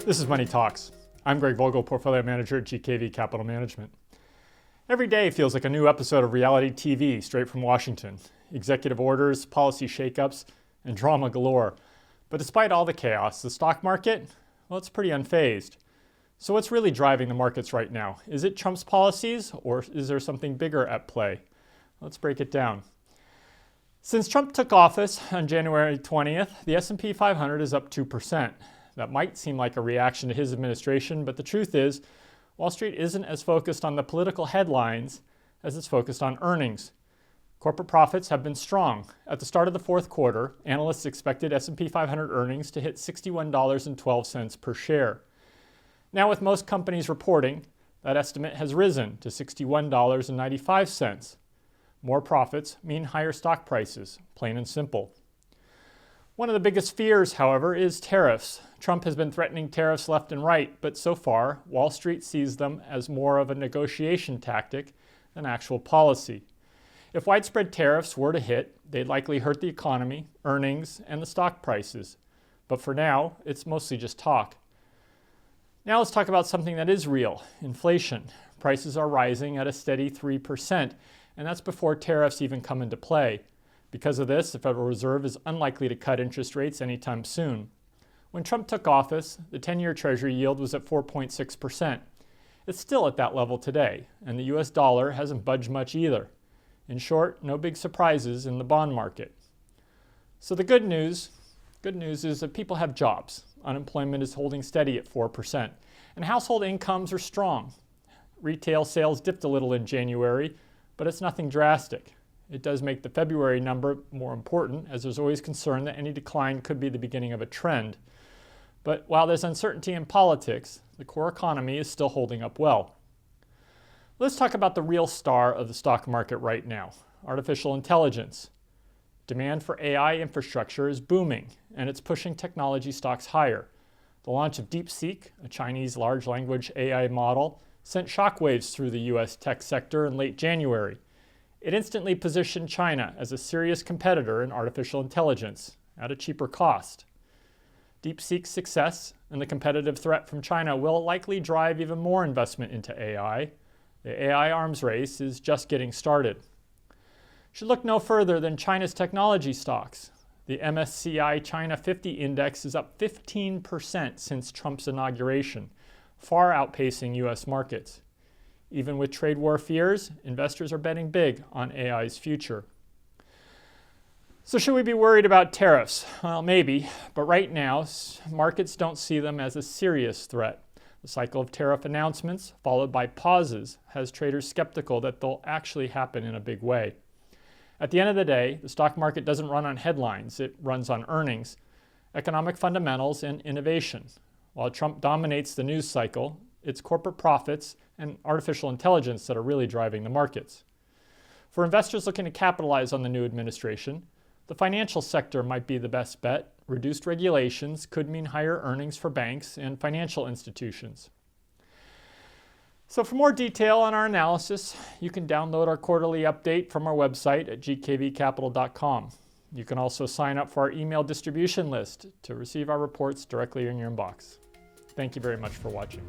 This is Money Talks. I'm Greg Vogel, Portfolio Manager at GKV Capital Management. Every day feels like a new episode of reality TV straight from Washington. Executive orders, policy shakeups, and drama galore. But despite all the chaos, the stock market, well, it's pretty unfazed. So what's really driving the markets right now? Is it Trump's policies, or is there something bigger at play? Let's break it down. Since Trump took office on January 20th, the S&P 500 is up 2%. That might seem like a reaction to his administration, but the truth is, Wall Street isn't as focused on the political headlines as it's focused on earnings. Corporate profits have been strong. At the start of the fourth quarter, analysts expected S&P 500 earnings to hit $61.12 per share. Now, with most companies reporting, that estimate has risen to $61.95. More profits mean higher stock prices, plain and simple. One of the biggest fears, however, is tariffs. Trump has been threatening tariffs left and right, but so far, Wall Street sees them as more of a negotiation tactic than actual policy. If widespread tariffs were to hit, they'd likely hurt the economy, earnings, and the stock prices. But for now, it's mostly just talk. Now let's talk about something that is real, inflation. Prices are rising at a steady 3%, and that's before tariffs even come into play. Because of this, the Federal Reserve is unlikely to cut interest rates anytime soon. When Trump took office, the 10-year Treasury yield was at 4.6%. It's still at that level today, and the US dollar hasn't budged much either. In short, no big surprises in the bond market. So the good news is that people have jobs. Unemployment is holding steady at 4%, and household incomes are strong. Retail sales dipped a little in January, but it's nothing drastic. It does make the February number more important, as there's always concern that any decline could be the beginning of a trend. But while there's uncertainty in politics, the core economy is still holding up well. Let's talk about the real star of the stock market right now, artificial intelligence. Demand for AI infrastructure is booming, and it's pushing technology stocks higher. The launch of DeepSeek, a Chinese large language AI model, sent shockwaves through the US tech sector in late January. It instantly positioned China as a serious competitor in artificial intelligence at a cheaper cost. DeepSeek's success and the competitive threat from China will likely drive even more investment into AI. The AI arms race is just getting started. Should look no further than China's technology stocks. The MSCI China 50 index is up 15% since Trump's inauguration, far outpacing US markets. Even with trade war fears, investors are betting big on AI's future. So should we be worried about tariffs? Well, maybe, but right now, markets don't see them as a serious threat. The cycle of tariff announcements, followed by pauses, has traders skeptical that they'll actually happen in a big way. At the end of the day, the stock market doesn't run on headlines, it runs on earnings, economic fundamentals, and innovation. While Trump dominates the news cycle, it's corporate profits and artificial intelligence that are really driving the markets. For investors looking to capitalize on the new administration, the financial sector might be the best bet. Reduced regulations could mean higher earnings for banks and financial institutions. So for more detail on our analysis, you can download our quarterly update from our website at gkvcapital.com. You can also sign up for our email distribution list to receive our reports directly in your inbox. Thank you very much for watching.